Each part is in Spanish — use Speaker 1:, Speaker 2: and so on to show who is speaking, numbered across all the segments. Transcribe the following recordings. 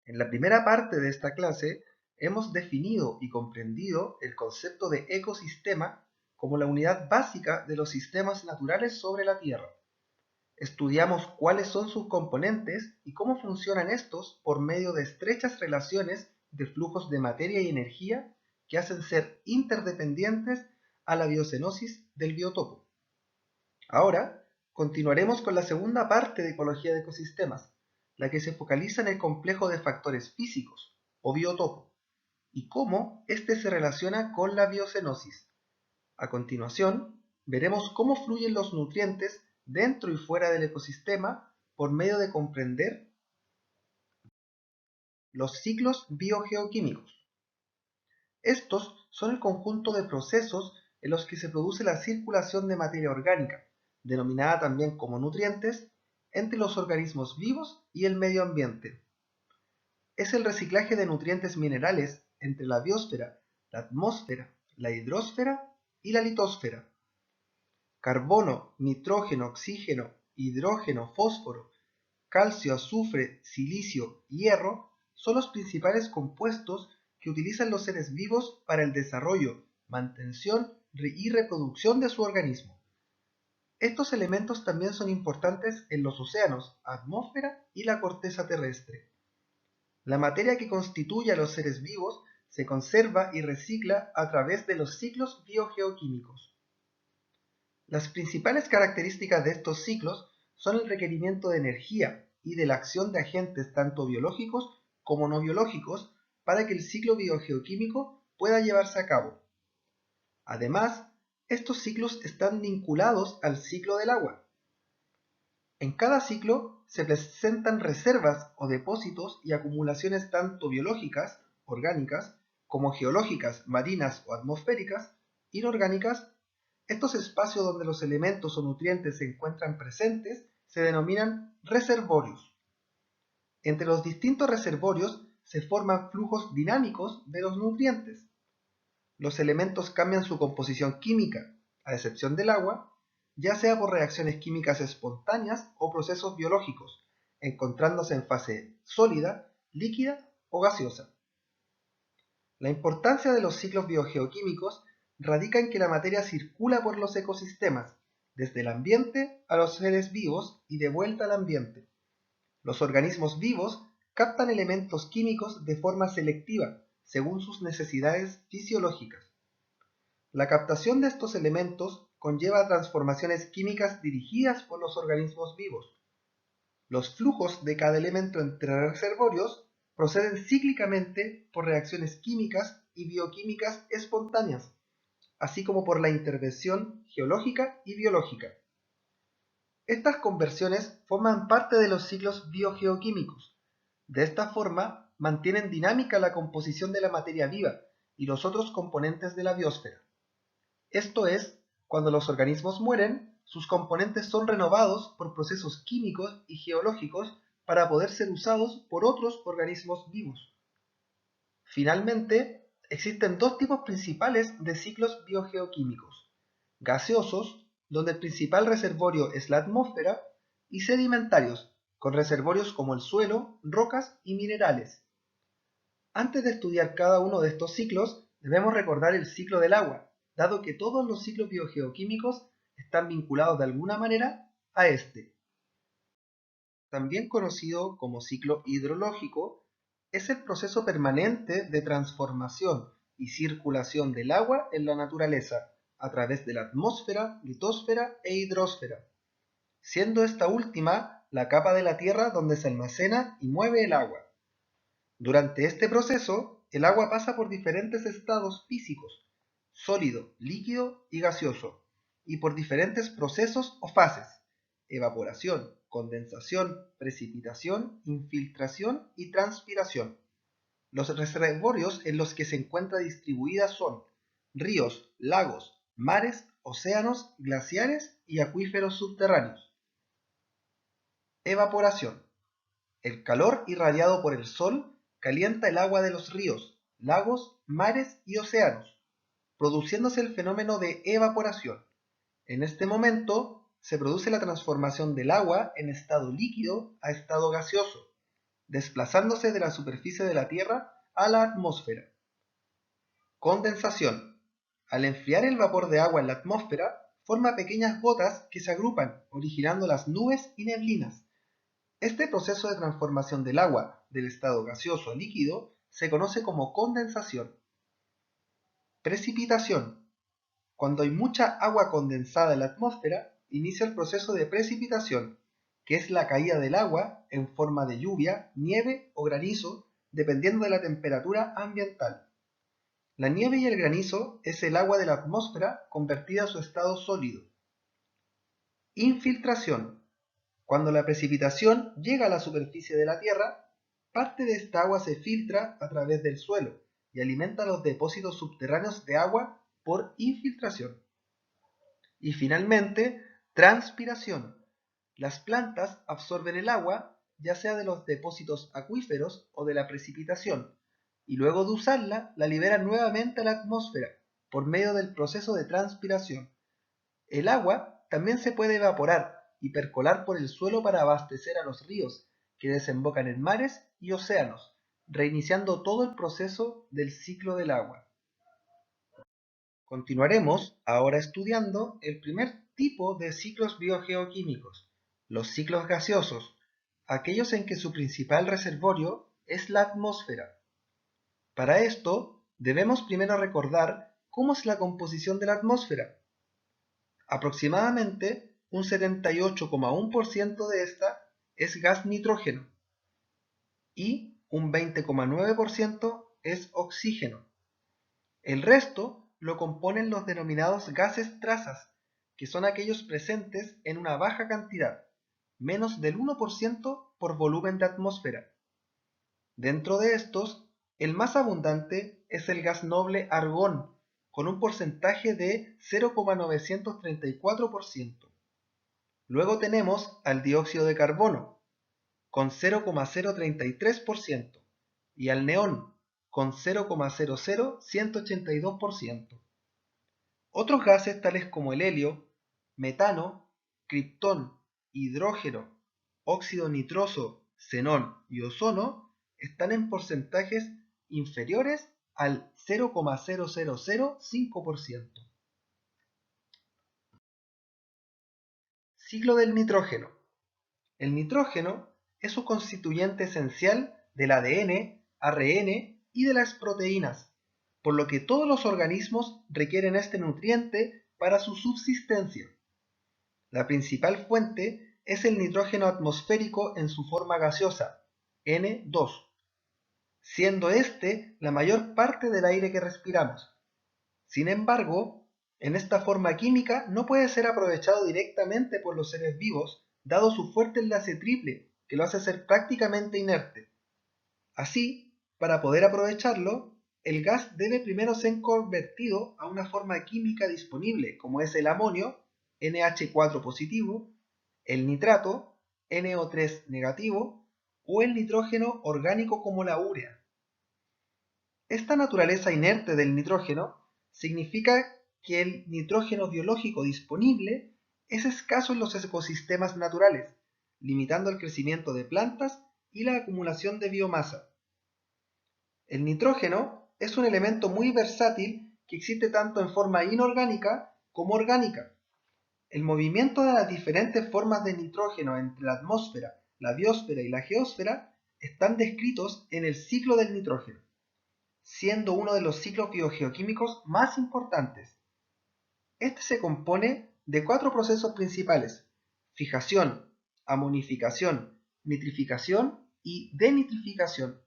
Speaker 1: En la primera parte de esta clase hemos definido y comprendido el concepto de ecosistema como la unidad básica de los sistemas naturales sobre la Tierra. Estudiamos cuáles son sus componentes y cómo funcionan estos por medio de estrechas relaciones de flujos de materia y energía que hacen ser interdependientes a la biocenosis del biotopo. Ahora continuaremos con la segunda parte de ecología de ecosistemas, la que se focaliza en el complejo de factores físicos o biotopo y cómo éste se relaciona con la biocenosis. A continuación, veremos cómo fluyen los nutrientes dentro y fuera del ecosistema por medio de comprender los ciclos biogeoquímicos. Estos son el conjunto de procesos en los que se produce la circulación de materia orgánica, denominada también como nutrientes, entre los organismos vivos y el medio ambiente. Es el reciclaje de nutrientes minerales entre la biosfera, la atmósfera, la hidrosfera y la litosfera. Carbono, nitrógeno, oxígeno, hidrógeno, fósforo, calcio, azufre, silicio, hierro son los principales compuestos que utilizan los seres vivos para el desarrollo, mantención y reproducción de su organismo. Estos elementos también son importantes en los océanos, atmósfera y la corteza terrestre. La materia que constituye a los seres vivos se conserva y recicla a través de los ciclos biogeoquímicos. Las principales características de estos ciclos son el requerimiento de energía y de la acción de agentes tanto biológicos como no biológicos para que el ciclo biogeoquímico pueda llevarse a cabo. Además, estos ciclos están vinculados al ciclo del agua. En cada ciclo se presentan reservas o depósitos y acumulaciones tanto biológicas, orgánicas, como geológicas, marinas o atmosféricas, inorgánicas. Estos espacios donde los elementos o nutrientes se encuentran presentes se denominan reservorios. Entre los distintos reservorios se forman flujos dinámicos de los nutrientes. Los elementos cambian su composición química, a excepción del agua, ya sea por reacciones químicas espontáneas o procesos biológicos, encontrándose en fase sólida, líquida o gaseosa. La importancia de los ciclos biogeoquímicos radica en que la materia circula por los ecosistemas, desde el ambiente a los seres vivos y de vuelta al ambiente. Los organismos vivos captan elementos químicos de forma selectiva, según sus necesidades fisiológicas. La captación de estos elementos conlleva transformaciones químicas dirigidas por los organismos vivos. Los flujos de cada elemento entre reservorios proceden cíclicamente por reacciones químicas y bioquímicas espontáneas, así como por la intervención geológica y biológica. Estas conversiones forman parte de los ciclos biogeoquímicos. De esta forma, mantienen dinámica la composición de la materia viva y los otros componentes de la biosfera. Esto es, cuando los organismos mueren, sus componentes son renovados por procesos químicos y geológicos para poder ser usados por otros organismos vivos. Finalmente, existen dos tipos principales de ciclos biogeoquímicos: gaseosos, donde el principal reservorio es la atmósfera, y sedimentarios, con reservorios como el suelo, rocas y minerales. Antes de estudiar cada uno de estos ciclos, debemos recordar el ciclo del agua, dado que todos los ciclos biogeoquímicos están vinculados de alguna manera a este. También conocido como ciclo hidrológico, es el proceso permanente de transformación y circulación del agua en la naturaleza a través de la atmósfera, litosfera e hidrosfera, siendo esta última la capa de la Tierra donde se almacena y mueve el agua. Durante este proceso, el agua pasa por diferentes estados físicos: sólido, líquido y gaseoso, y por diferentes procesos o fases: evaporación, condensación, precipitación, infiltración y transpiración. Los reservorios en los que se encuentra distribuida son ríos, lagos, mares, océanos, glaciares y acuíferos subterráneos. Evaporación. El calor irradiado por el sol calienta el agua de los ríos, lagos, mares y océanos, produciéndose el fenómeno de evaporación. En este momento se produce la transformación del agua en estado líquido a estado gaseoso. desplazándose de la superficie de la Tierra a la atmósfera. Condensación. Al enfriar el vapor de agua en la atmósfera, forma pequeñas gotas que se agrupan, originando las nubes y neblinas. Este proceso de transformación del agua del estado gaseoso a líquido se conoce como condensación. Precipitación. Cuando hay mucha agua condensada en la atmósfera, inicia el proceso de precipitación, que es la caída del agua en forma de lluvia, nieve o granizo, dependiendo de la temperatura ambiental. La nieve y el granizo es el agua de la atmósfera convertida a su estado sólido. Infiltración. Cuando la precipitación llega a la superficie de la Tierra, parte de esta agua se filtra a través del suelo y alimenta los depósitos subterráneos de agua por infiltración. Y finalmente, transpiración. Las plantas absorben el agua, ya sea de los depósitos acuíferos o de la precipitación, y luego de usarla, la liberan nuevamente a la atmósfera por medio del proceso de transpiración. El agua también se puede evaporar y percolar por el suelo para abastecer a los ríos, que desembocan en mares y océanos, reiniciando todo el proceso del ciclo del agua. Continuaremos ahora estudiando el primer tipo de ciclos biogeoquímicos, los ciclos gaseosos, aquellos en que su principal reservorio es la atmósfera. Para esto, debemos primero recordar cómo es la composición de la atmósfera. Aproximadamente un 78,1% de esta es gas nitrógeno y un 20,9% es oxígeno. El resto lo componen los denominados gases trazas, que son aquellos presentes en una baja cantidad, menos del 1% por volumen de atmósfera. Dentro de estos, el más abundante es el gas noble argón, con un porcentaje de 0,934%. Luego tenemos al dióxido de carbono, con 0,033%, y al neón, con 0,00182%. Otros gases tales como el helio, metano, criptón, hidrógeno, óxido nitroso, xenón y ozono están en porcentajes inferiores al 0,0005%. Ciclo del nitrógeno. El nitrógeno es un constituyente esencial del ADN, ARN y de las proteínas, por lo que todos los organismos requieren este nutriente para su subsistencia. La principal fuente es el nitrógeno atmosférico en su forma gaseosa, N2, siendo este la mayor parte del aire que respiramos. Sin embargo, en esta forma química no puede ser aprovechado directamente por los seres vivos, dado su fuerte enlace triple, que lo hace ser prácticamente inerte. Así, para poder aprovecharlo, el gas debe primero ser convertido a una forma química disponible, como es el amonio, NH4 positivo, el nitrato, NO3 negativo, o el nitrógeno orgánico como la urea. Esta naturaleza inerte del nitrógeno significa que el nitrógeno biológico disponible es escaso en los ecosistemas naturales, limitando el crecimiento de plantas y la acumulación de biomasa. El nitrógeno es un elemento muy versátil que existe tanto en forma inorgánica como orgánica. El movimiento de las diferentes formas de nitrógeno entre la atmósfera, la biosfera y la geósfera están descritos en el ciclo del nitrógeno, siendo uno de los ciclos biogeoquímicos más importantes. Este se compone de 4 procesos principales: fijación, amonificación, nitrificación y denitrificación.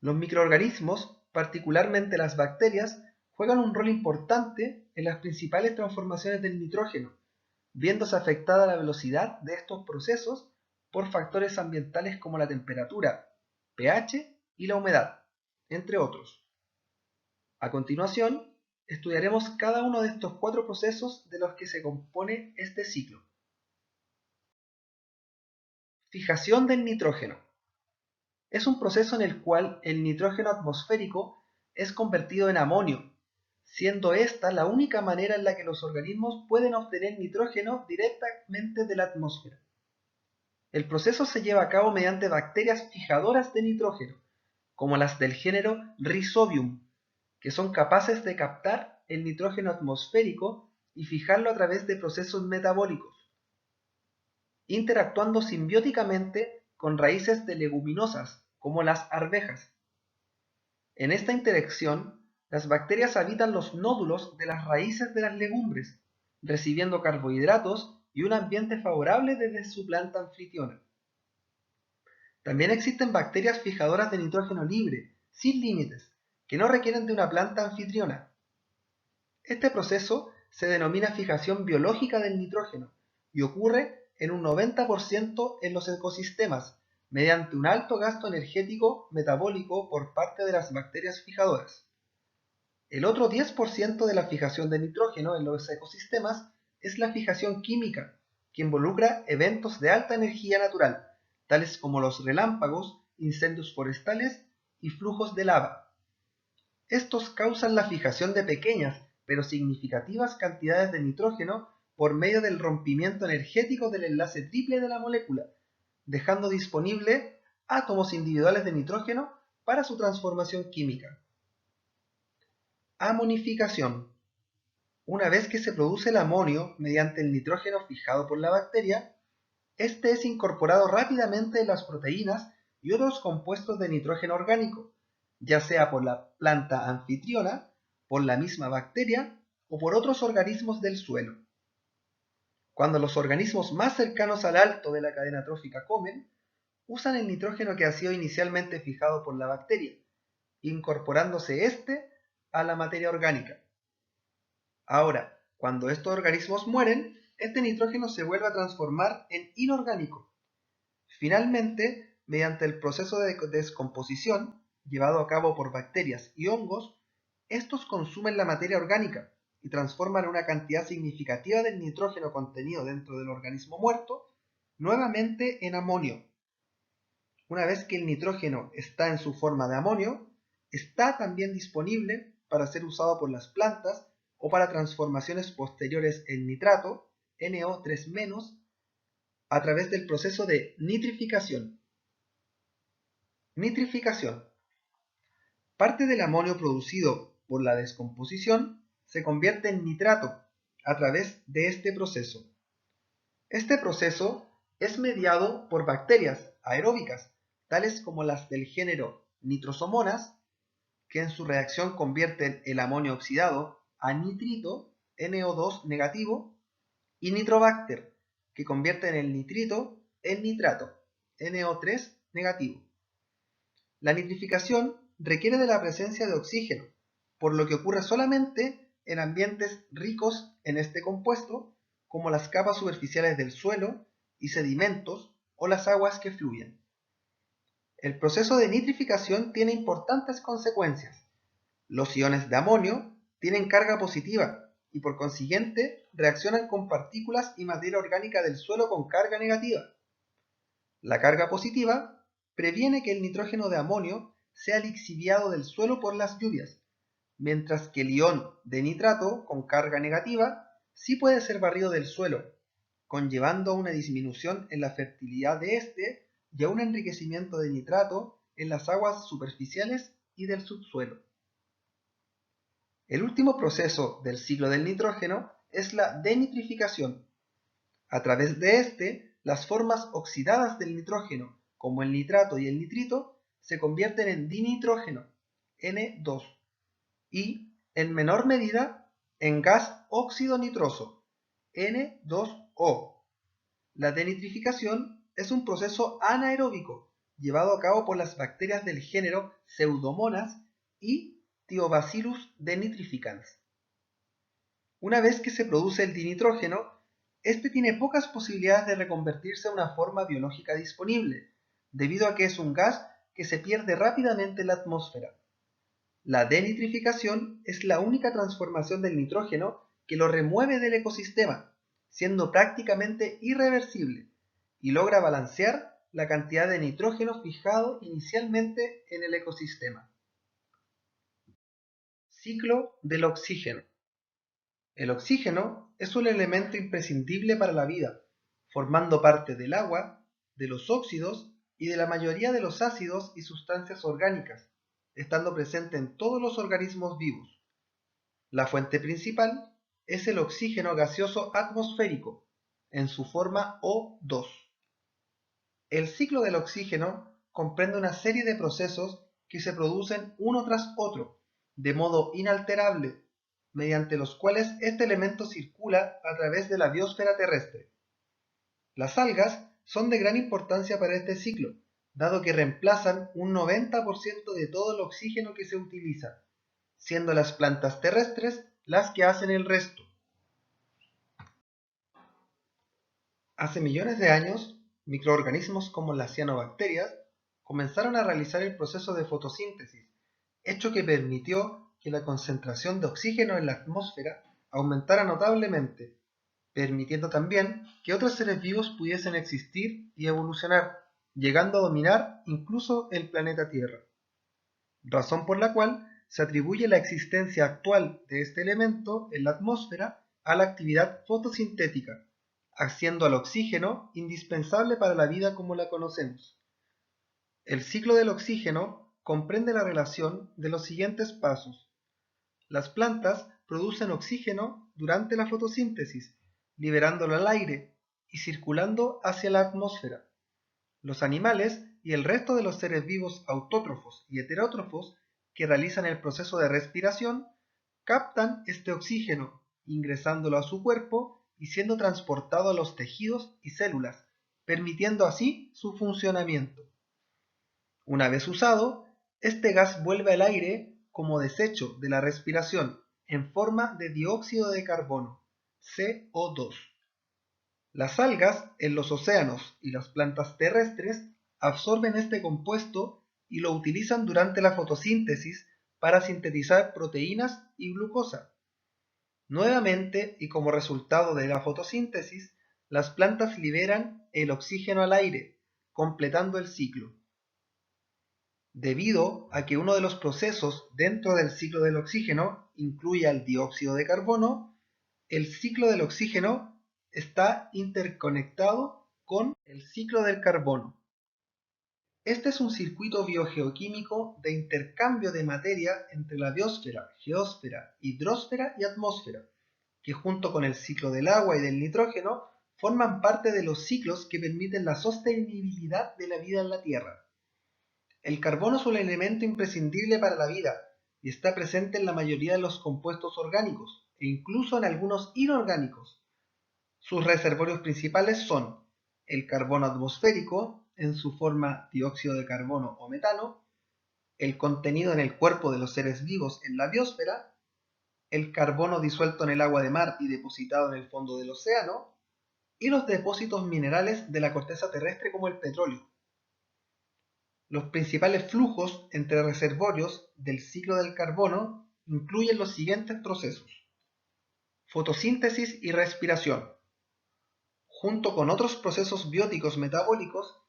Speaker 1: Los microorganismos, particularmente las bacterias, juegan un rol importante en las principales transformaciones del nitrógeno, viéndose afectada la velocidad de estos procesos por factores ambientales como la temperatura, pH y la humedad, entre otros. A continuación, estudiaremos cada uno de estos 4 procesos de los que se compone este ciclo. Fijación del nitrógeno. Es un proceso en el cual el nitrógeno atmosférico es convertido en amonio, siendo esta la única manera en la que los organismos pueden obtener nitrógeno directamente de la atmósfera. El proceso se lleva a cabo mediante bacterias fijadoras de nitrógeno, como las del género Rhizobium, que son capaces de captar el nitrógeno atmosférico y fijarlo a través de procesos metabólicos, interactuando simbióticamente con raíces de leguminosas, como las arvejas. En esta interacción, las bacterias habitan los nódulos de las raíces de las legumbres, recibiendo carbohidratos y un ambiente favorable desde su planta anfitriona. También existen bacterias fijadoras de nitrógeno libre, sin límites, que no requieren de una planta anfitriona. Este proceso se denomina fijación biológica del nitrógeno y ocurre en un 90% en los ecosistemas, mediante un alto gasto energético metabólico por parte de las bacterias fijadoras. El otro 10% de la fijación de nitrógeno en los ecosistemas es la fijación química, que involucra eventos de alta energía natural, tales como los relámpagos, incendios forestales y flujos de lava. Estos causan la fijación de pequeñas pero significativas cantidades de nitrógeno por medio del rompimiento energético del enlace triple de la molécula, dejando disponible átomos individuales de nitrógeno para su transformación química. Amonificación. Una vez que se produce el amonio mediante el nitrógeno fijado por la bacteria, este es incorporado rápidamente en las proteínas y otros compuestos de nitrógeno orgánico, ya sea por la planta anfitriona, por la misma bacteria o por otros organismos del suelo. Cuando los organismos más cercanos al alto de la cadena trófica comen, usan el nitrógeno que ha sido inicialmente fijado por la bacteria, incorporándose este a la materia orgánica. Ahora, cuando estos organismos mueren, este nitrógeno se vuelve a transformar en inorgánico. Finalmente, mediante el proceso de descomposición, llevado a cabo por bacterias y hongos, estos consumen la materia orgánica y transforman una cantidad significativa del nitrógeno contenido dentro del organismo muerto nuevamente en amonio. Una vez que el nitrógeno está en su forma de amonio, está también disponible para ser usado por las plantas o para transformaciones posteriores en nitrato, NO3-, a través del proceso de nitrificación. Nitrificación. Parte del amonio producido por la descomposición se convierte en nitrato a través de este proceso. Este proceso es mediado por bacterias aeróbicas, tales como las del género Nitrosomonas, que en su reacción convierten el amonio oxidado a nitrito, NO2 negativo, y Nitrobacter, que convierten el nitrito en nitrato, NO3 negativo. La nitrificación requiere de la presencia de oxígeno, por lo que ocurre solamente en ambientes ricos en este compuesto, como las capas superficiales del suelo y sedimentos o las aguas que fluyen. El proceso de nitrificación tiene importantes consecuencias. Los iones de amonio tienen carga positiva y por consiguiente reaccionan con partículas y materia orgánica del suelo con carga negativa. La carga positiva previene que el nitrógeno de amonio sea lixiviado del suelo por las lluvias, mientras que el ion de nitrato con carga negativa sí puede ser barrido del suelo, conllevando a una disminución en la fertilidad de este y a un enriquecimiento de nitrato en las aguas superficiales y del subsuelo. El último proceso del ciclo del nitrógeno es la denitrificación. A través de este, las formas oxidadas del nitrógeno, como el nitrato y el nitrito, se convierten en dinitrógeno, N2, y, en menor medida, en gas óxido nitroso, N2O. La denitrificación es un proceso anaeróbico llevado a cabo por las bacterias del género Pseudomonas y Thiobacillus denitrificans. Una vez que se produce el dinitrógeno, este tiene pocas posibilidades de reconvertirse a una forma biológica disponible, debido a que es un gas que se pierde rápidamente en la atmósfera. La denitrificación es la única transformación del nitrógeno que lo remueve del ecosistema, siendo prácticamente irreversible, y logra balancear la cantidad de nitrógeno fijado inicialmente en el ecosistema. Ciclo del oxígeno. El oxígeno es un elemento imprescindible para la vida, formando parte del agua, de los óxidos y de la mayoría de los ácidos y sustancias orgánicas, estando presente en todos los organismos vivos. La fuente principal es el oxígeno gaseoso atmosférico, en su forma O2. El ciclo del oxígeno comprende una serie de procesos que se producen uno tras otro, de modo inalterable, mediante los cuales este elemento circula a través de la biosfera terrestre. Las algas son de gran importancia para este ciclo, dado que reemplazan un 90% de todo el oxígeno que se utiliza, siendo las plantas terrestres las que hacen el resto. Hace millones de años, microorganismos como las cianobacterias comenzaron a realizar el proceso de fotosíntesis, hecho que permitió que la concentración de oxígeno en la atmósfera aumentara notablemente, permitiendo también que otros seres vivos pudiesen existir y evolucionar, llegando a dominar incluso el planeta Tierra. Razón por la cual se atribuye la existencia actual de este elemento en la atmósfera a la actividad fotosintética, haciendo al oxígeno indispensable para la vida como la conocemos. El ciclo del oxígeno comprende la relación de los siguientes pasos. Las plantas producen oxígeno durante la fotosíntesis, liberándolo al aire y circulando hacia la atmósfera. Los animales y el resto de los seres vivos autótrofos y heterótrofos que realizan el proceso de respiración captan este oxígeno, ingresándolo a su cuerpo y siendo transportado a los tejidos y células, permitiendo así su funcionamiento. Una vez usado, este gas vuelve al aire como desecho de la respiración en forma de dióxido de carbono, CO2. Las algas en los océanos y las plantas terrestres absorben este compuesto y lo utilizan durante la fotosíntesis para sintetizar proteínas y glucosa. Nuevamente, y como resultado de la fotosíntesis, las plantas liberan el oxígeno al aire, completando el ciclo. Debido a que uno de los procesos dentro del ciclo del oxígeno incluye al dióxido de carbono, el ciclo del oxígeno está interconectado con el ciclo del carbono. Este es un circuito biogeoquímico de intercambio de materia entre la biosfera, geósfera, hidrosfera y atmósfera, que junto con el ciclo del agua y del nitrógeno forman parte de los ciclos que permiten la sostenibilidad de la vida en la Tierra. El carbono es un elemento imprescindible para la vida y está presente en la mayoría de los compuestos orgánicos e incluso en algunos inorgánicos. Sus reservorios principales son el carbono atmosférico, en su forma dióxido de carbono o metano, el contenido en el cuerpo de los seres vivos en la biosfera, el carbono disuelto en el agua de mar y depositado en el fondo del océano, y los depósitos minerales de la corteza terrestre como el petróleo. Los principales flujos entre reservorios del ciclo del carbono incluyen los siguientes procesos: fotosíntesis y respiración. Junto con otros procesos bióticos metabólicos,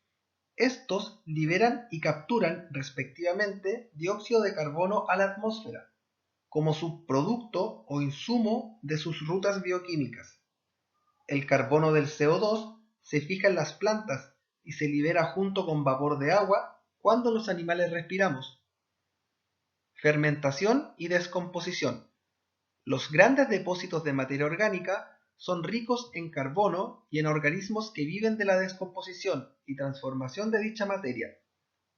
Speaker 1: estos liberan y capturan respectivamente dióxido de carbono a la atmósfera, como subproducto o insumo de sus rutas bioquímicas. El carbono del CO2 se fija en las plantas y se libera junto con vapor de agua cuando los animales respiramos. Fermentación y descomposición. Los grandes depósitos de materia orgánica son ricos en carbono y en organismos que viven de la descomposición y transformación de dicha materia,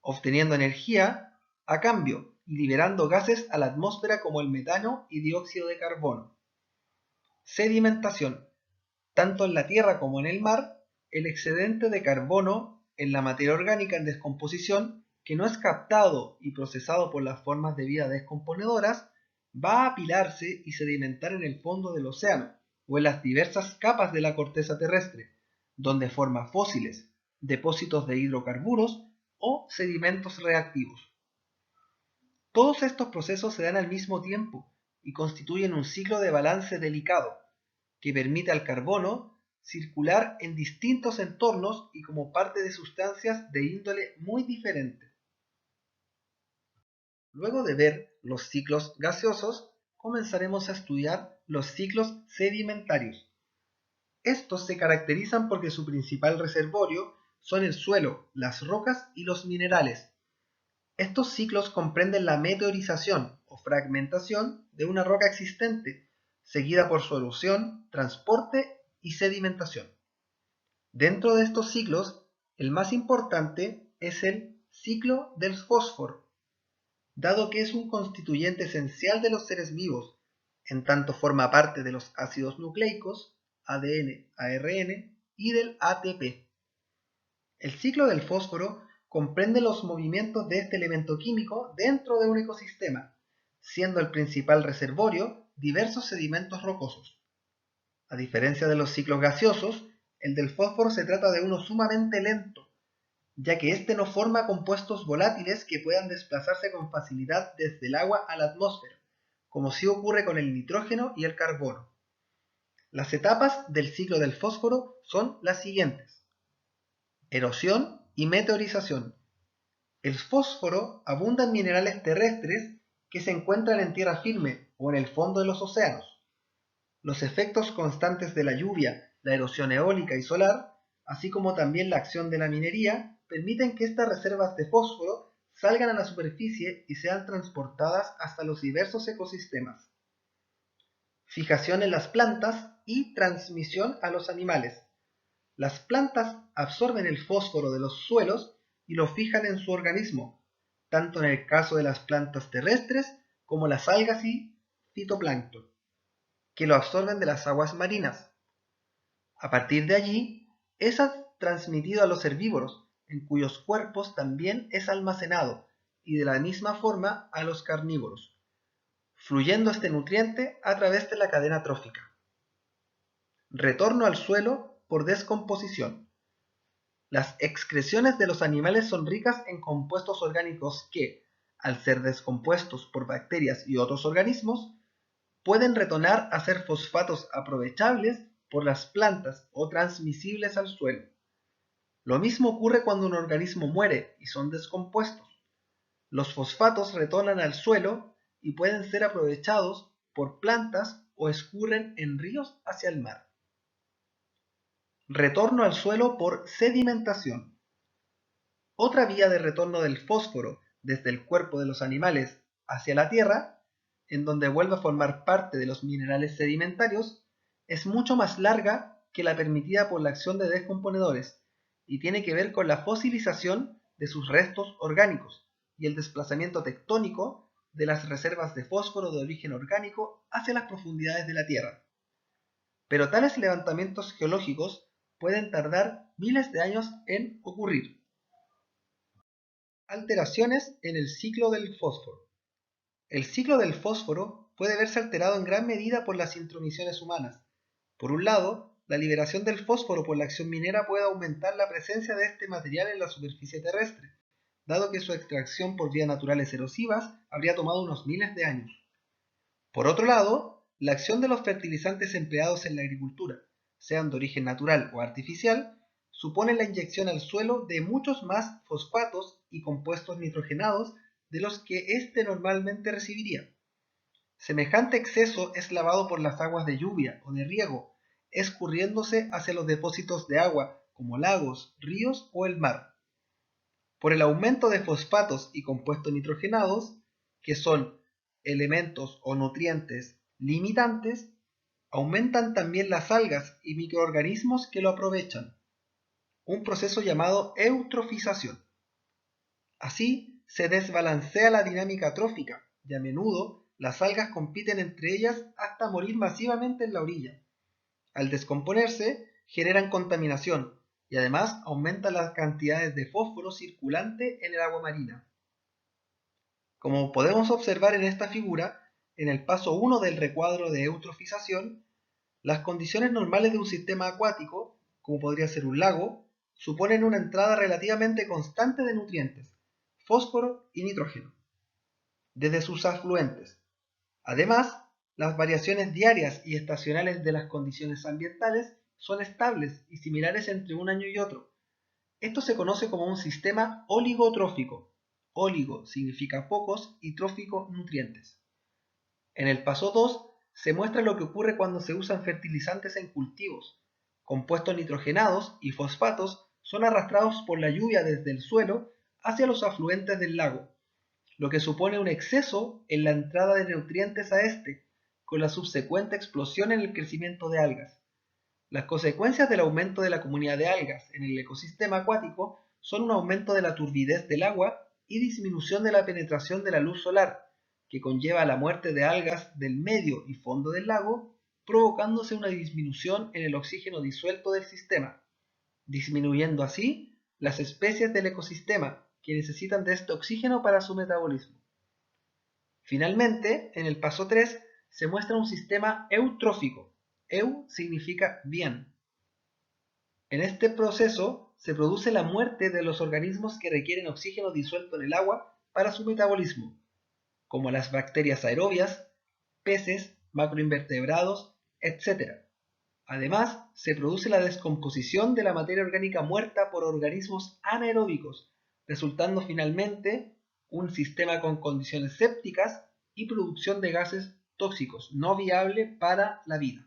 Speaker 1: obteniendo energía a cambio y liberando gases a la atmósfera como el metano y dióxido de carbono. Sedimentación. Tanto en la tierra como en el mar, el excedente de carbono en la materia orgánica en descomposición, que no es captado y procesado por las formas de vida descomponedoras, va a apilarse y sedimentar en el fondo del océano o en las diversas capas de la corteza terrestre, donde forma fósiles, depósitos de hidrocarburos o sedimentos reactivos. Todos estos procesos se dan al mismo tiempo y constituyen un ciclo de balance delicado que permite al carbono circular en distintos entornos y como parte de sustancias de índole muy diferente. Luego de ver los ciclos gaseosos, comenzaremos a estudiar los ciclos sedimentarios. Estos se caracterizan porque su principal reservorio son el suelo, las rocas y los minerales. Estos ciclos comprenden la meteorización o fragmentación de una roca existente, seguida por su erosión, transporte y sedimentación. Dentro de estos ciclos, el más importante es el ciclo del fósforo, dado que es un constituyente esencial de los seres vivos, en tanto forma parte de los ácidos nucleicos, ADN, ARN y del ATP. El ciclo del fósforo comprende los movimientos de este elemento químico dentro de un ecosistema, siendo el principal reservorio diversos sedimentos rocosos. A diferencia de los ciclos gaseosos, el del fósforo se trata de uno sumamente lento, ya que éste no forma compuestos volátiles que puedan desplazarse con facilidad desde el agua a la atmósfera, como sí ocurre con el nitrógeno y el carbono. Las etapas del ciclo del fósforo son las siguientes: erosión y meteorización. El fósforo abunda en minerales terrestres que se encuentran en tierra firme o en el fondo de los océanos. Los efectos constantes de la lluvia, la erosión eólica y solar, así como también la acción de la minería, permiten que estas reservas de fósforo salgan a la superficie y sean transportadas hasta los diversos ecosistemas. Fijación en las plantas y transmisión a los animales. Las plantas absorben el fósforo de los suelos y lo fijan en su organismo, tanto en el caso de las plantas terrestres como las algas y fitoplancton, que lo absorben de las aguas marinas. A partir de allí, es transmitido a los herbívoros, en cuyos cuerpos también es almacenado, y de la misma forma a los carnívoros, fluyendo este nutriente a través de la cadena trófica. Retorno al suelo por descomposición. Las excreciones de los animales son ricas en compuestos orgánicos que, al ser descompuestos por bacterias y otros organismos, pueden retornar a ser fosfatos aprovechables por las plantas o transmisibles al suelo. Lo mismo ocurre cuando un organismo muere y son descompuestos. Los fosfatos retornan al suelo y pueden ser aprovechados por plantas o escurren en ríos hacia el mar. Retorno al suelo por sedimentación. Otra vía de retorno del fósforo desde el cuerpo de los animales hacia la tierra, en donde vuelve a formar parte de los minerales sedimentarios, es mucho más larga que la permitida por la acción de descomponedores y tiene que ver con la fosilización de sus restos orgánicos y el desplazamiento tectónico de las reservas de fósforo de origen orgánico hacia las profundidades de la Tierra. Pero tales levantamientos geológicos pueden tardar miles de años en ocurrir. Alteraciones en el ciclo del fósforo. El ciclo del fósforo puede verse alterado en gran medida por las intromisiones humanas. Por un lado, la liberación del fósforo por la acción minera puede aumentar la presencia de este material en la superficie terrestre, dado que su extracción por vías naturales erosivas habría tomado unos miles de años. Por otro lado, la acción de los fertilizantes empleados en la agricultura, sean de origen natural o artificial, supone la inyección al suelo de muchos más fosfatos y compuestos nitrogenados de los que éste normalmente recibiría. Semejante exceso es lavado por las aguas de lluvia o de riego, escurriéndose hacia los depósitos de agua como lagos, ríos o el mar. Por el aumento de fosfatos y compuestos nitrogenados, que son elementos o nutrientes limitantes, aumentan también las algas y microorganismos que lo aprovechan, un proceso llamado eutrofización. Así se desbalancea la dinámica trófica y a menudo las algas compiten entre ellas hasta morir masivamente en la orilla. Al descomponerse, generan contaminación y además aumentan las cantidades de fósforo circulante en el agua marina. Como podemos observar en esta figura, en el paso 1 del recuadro de eutrofización, las condiciones normales de un sistema acuático, como podría ser un lago, suponen una entrada relativamente constante de nutrientes, fósforo y nitrógeno, desde sus afluentes. Además, las variaciones diarias y estacionales de las condiciones ambientales son estables y similares entre un año y otro. Esto se conoce como un sistema oligotrófico. Oligo significa pocos y trófico nutrientes. En el paso 2 se muestra lo que ocurre cuando se usan fertilizantes en cultivos. Compuestos nitrogenados y fosfatos son arrastrados por la lluvia desde el suelo hacia los afluentes del lago, lo que supone un exceso en la entrada de nutrientes a este, con la subsecuente explosión en el crecimiento de algas. Las consecuencias del aumento de la comunidad de algas en el ecosistema acuático son un aumento de la turbidez del agua y disminución de la penetración de la luz solar, que conlleva la muerte de algas del medio y fondo del lago, provocándose una disminución en el oxígeno disuelto del sistema, disminuyendo así las especies del ecosistema que necesitan de este oxígeno para su metabolismo. Finalmente, en el paso 3 se muestra un sistema eutrófico. Eu significa bien. En este proceso se produce la muerte de los organismos que requieren oxígeno disuelto en el agua para su metabolismo, como las bacterias aerobias, peces, macroinvertebrados, etc. Además, se produce la descomposición de la materia orgánica muerta por organismos anaeróbicos, resultando finalmente un sistema con condiciones sépticas y producción de gases tóxicos no viable para la vida.